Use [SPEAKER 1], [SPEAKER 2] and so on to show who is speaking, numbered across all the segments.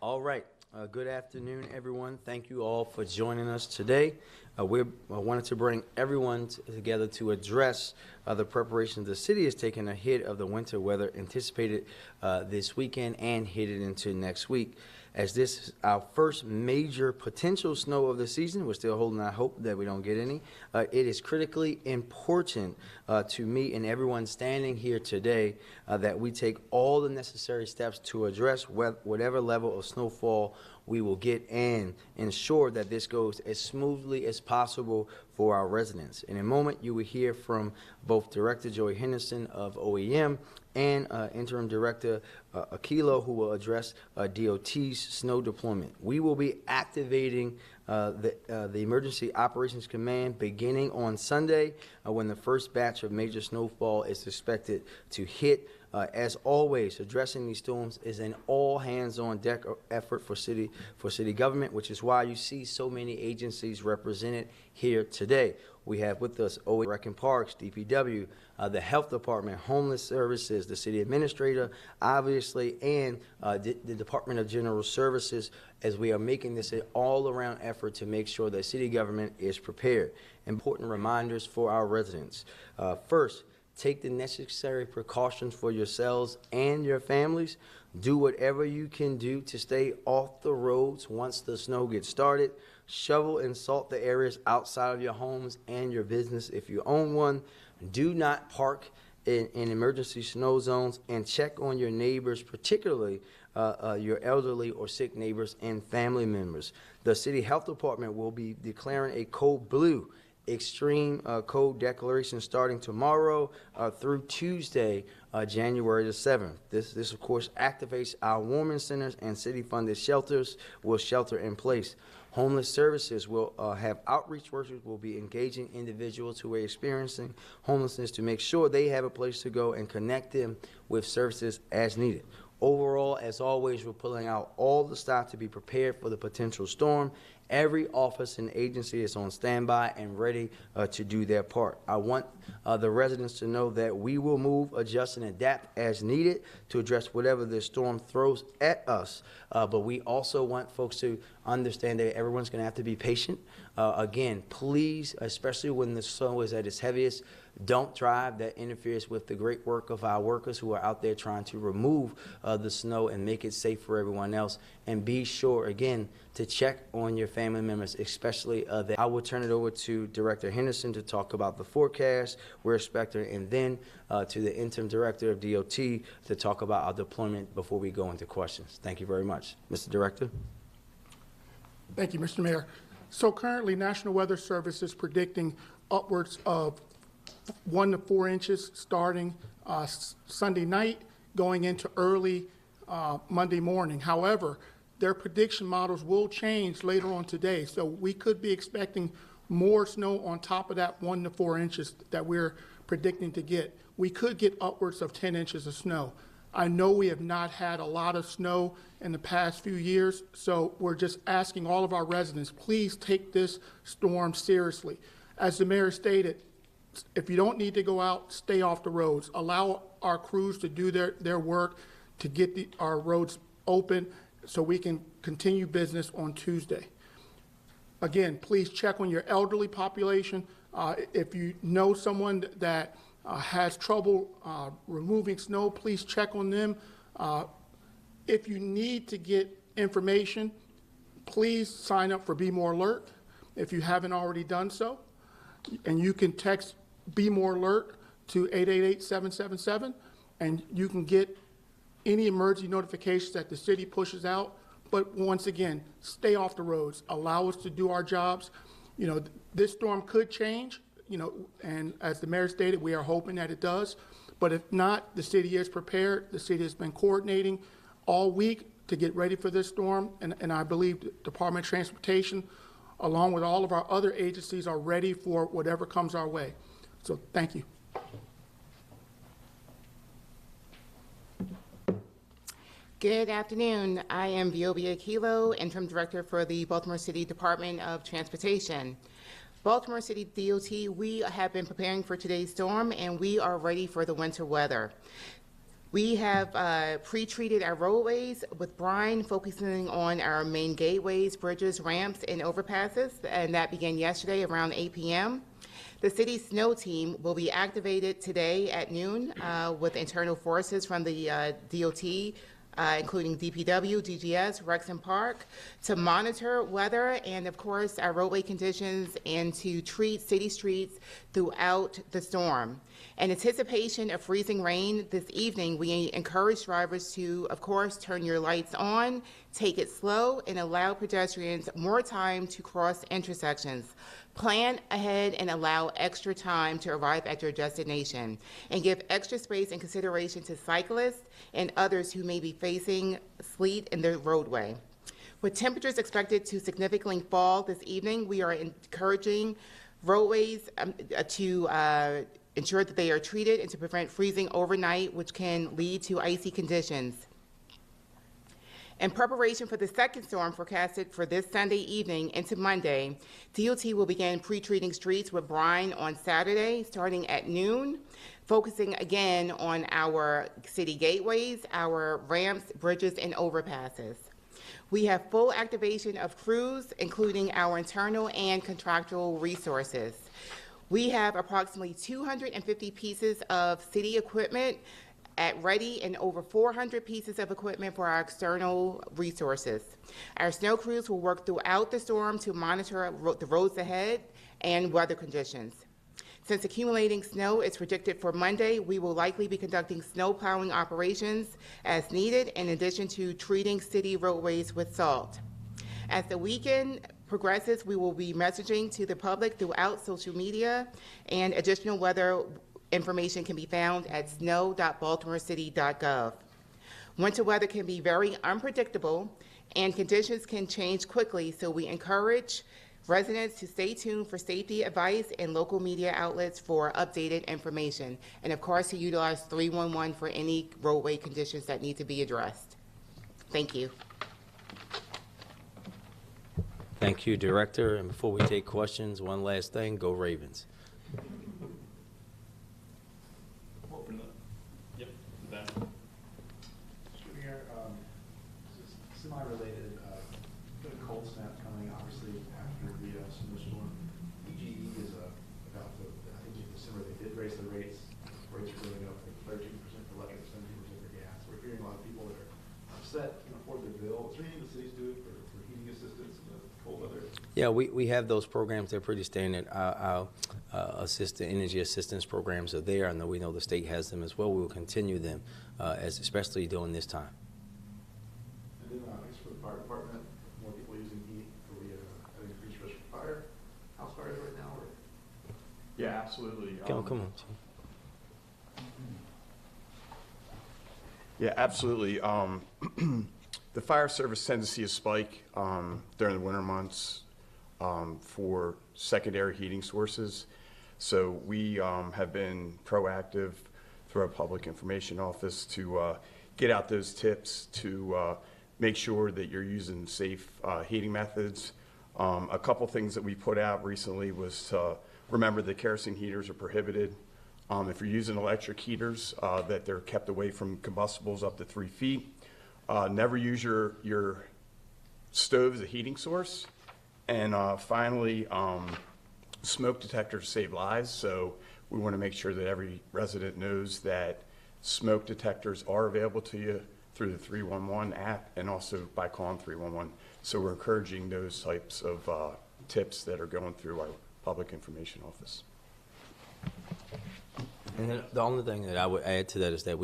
[SPEAKER 1] All right. Good afternoon, everyone. Thank you all for joining us today. We wanted to bring everyone together to address the preparations. The city is taking a hit of the winter weather anticipated this weekend and headed into next week. As this is our first major potential snow of the season, we're still holding out hope that we don't get any. It is critically important to me and everyone standing here today that we take all the necessary steps to address whatever level of snowfall we will get and ensure that this goes as smoothly as possible for our residents. In a moment, you will hear from both Director Joey Henderson of OEM and Interim Director Aquilo, who will address DOT's snow deployment. We will be activating the Emergency Operations Command beginning on Sunday when the first batch of major snowfall is expected to hit. As always, addressing these storms is an all-hands-on-deck effort for city government, which is why you see so many agencies represented here today. We have with us OEM, Rec and Parks, DPW, the Health Department, Homeless Services, the City Administrator, obviously, and the Department of General Services, as we are making this an all-around effort to make sure that city government is prepared. Important reminders for our residents. First, take the necessary precautions for yourselves and your families. Do whatever you can do to stay off the roads once the snow gets started. Shovel and salt the areas outside of your homes and your business if you own one. Do not park in emergency snow zones, and check on your neighbors, particularly your elderly or sick neighbors and family members. The City Health Department will be declaring a code blue extreme code declaration starting tomorrow through Tuesday, January the 7th. This of course activates our warming centers, and city-funded shelters will shelter in place. Homeless Services will have outreach workers will be engaging individuals who are experiencing homelessness to make sure they have a place to go and connect them with services as needed. Overall, as always, we're pulling out all the stops to be prepared for the potential storm. Every office and agency is on standby and ready to do their part. I want the residents to know that we will move, adjust, and adapt as needed to address whatever the storm throws at us. But we also want folks to understand that everyone's going to have to be patient. Again, please, especially when the snow is at its heaviest, don't drive. That interferes with the great work of our workers who are out there trying to remove the snow and make it safe for everyone else. And be sure, again, to check on your family members, especially that. I will turn it over to Director Henderson to talk about the forecast we're expecting, and then to the Interim Director of DOT to talk about our deployment before we go into questions. Thank you very much. Mr. Director.
[SPEAKER 2] Thank you, Mr. Mayor. So currently, National Weather Service is predicting upwards of 1 to 4 inches starting Sunday night, going into early Monday morning. However, their prediction models will change later on today, so we could be expecting more snow on top of that 1 to 4 inches that we're predicting to get. We could get upwards of 10 inches of snow. I know we have not had a lot of snow in the past few years, so we're just asking all of our residents, please take this storm seriously. As the mayor stated, if you don't need to go out, stay off the roads. Allow our crews to do their work to get our roads open so we can continue business on Tuesday. Again, please check on your elderly population. If you know someone that has trouble removing snow, please check on them. If you need to get information, please sign up for Be More Alert if you haven't already done so. And you can text Be More Alert to 888-777, and you can get any emergency notifications that the city pushes out. But once again, stay off the roads. Allow us to do our jobs. You know, this storm could change, you know, and as the mayor stated, we are hoping that it does. But if not, the city is prepared. The city has been coordinating all week to get ready for this storm, and I believe the Department of Transportation, along with all of our other agencies, are ready for whatever comes our way. So thank you.
[SPEAKER 3] Good afternoon. I am Viola Aquilo, Interim Director for the Baltimore City Department of Transportation. Baltimore City DOT, we have been preparing for today's storm, and we are ready for the winter weather. We have pre-treated our roadways with brine, focusing on our main gateways, bridges, ramps, and overpasses, and that began yesterday around 8 p.m. The city's snow team will be activated today at noon with internal forces from the DOT, including DPW, DGS, Rex and Park, to monitor weather and, of course, our roadway conditions and to treat city streets throughout the storm. In anticipation of freezing rain this evening, we encourage drivers to, of course, turn your lights on, take it slow, and allow pedestrians more time to cross intersections. Plan ahead and allow extra time to arrive at your destination, and give extra space and consideration to cyclists and others who may be facing sleet in the roadway. With temperatures expected to significantly fall this evening, we are encouraging roadways to ensure that they are treated and to prevent freezing overnight, which can lead to icy conditions. In preparation for the second storm forecasted for this Sunday evening into Monday, DOT will begin pre-treating streets with brine on Saturday, starting at noon, focusing again on our city gateways, our ramps, bridges, and overpasses. We have full activation of crews, including our internal and contractual resources. We have approximately 250 pieces of city equipment at ready and over 400 pieces of equipment for our external resources. Our snow crews will work throughout the storm to monitor the roads ahead and weather conditions. Since accumulating snow is predicted for Monday, we will likely be conducting snow plowing operations as needed, in addition to treating city roadways with salt. As the weekend progresses, we will be messaging to the public throughout social media, and additional weather information can be found at snow.baltimorecity.gov. Winter weather can be very unpredictable, and conditions can change quickly, so we encourage residents to stay tuned for safety advice and local media outlets for updated information. And of course, to utilize 311 for any roadway conditions that need to be addressed. Thank you.
[SPEAKER 1] Thank you, Director. And before we take questions, one last thing, go Ravens.
[SPEAKER 4] Open up. Yep, that.
[SPEAKER 5] Mr. Mayor, this is semi-related. Got a cold snap coming, obviously, after the snowstorm. PGE is about to, I think in December, they did raise the rates. Rates are going up like 13% for electric, 17% for gas. We're hearing a lot of people that are upset, can afford their bill. Is there anything the city's doing for heating assistance in the cold weather?
[SPEAKER 1] Yeah, we have those programs. They're pretty standard. Our energy assistance programs are there. I know we know the state has them as well. We will continue them, especially during this time.
[SPEAKER 5] And then I guess for the fire department, more people using heat. Are we at an increased risk for fire, house fires right now? Or?
[SPEAKER 4] Yeah, absolutely.
[SPEAKER 1] Come on.
[SPEAKER 4] Yeah, absolutely. The fire service tends to see a spike during the winter months for secondary heating sources. So we have been proactive through our public information office to get out those tips to make sure that you're using safe heating methods. A couple things that we put out recently was to remember that kerosene heaters are prohibited. If you're using electric heaters, that they're kept away from combustibles up to 3 feet. Never use your stove as a heating source. And finally, smoke detectors save lives. So we want to make sure that every resident knows that smoke detectors are available to you through the 311 app and also by calling 311. So we're encouraging those types of tips that are going through our public information office.
[SPEAKER 1] And then the only thing that I would add to that is that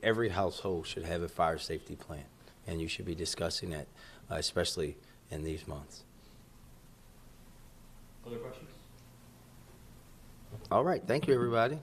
[SPEAKER 1] every household should have a fire safety plan, and you should be discussing that, especially in these months.
[SPEAKER 4] Other questions?
[SPEAKER 1] All right, thank you, everybody.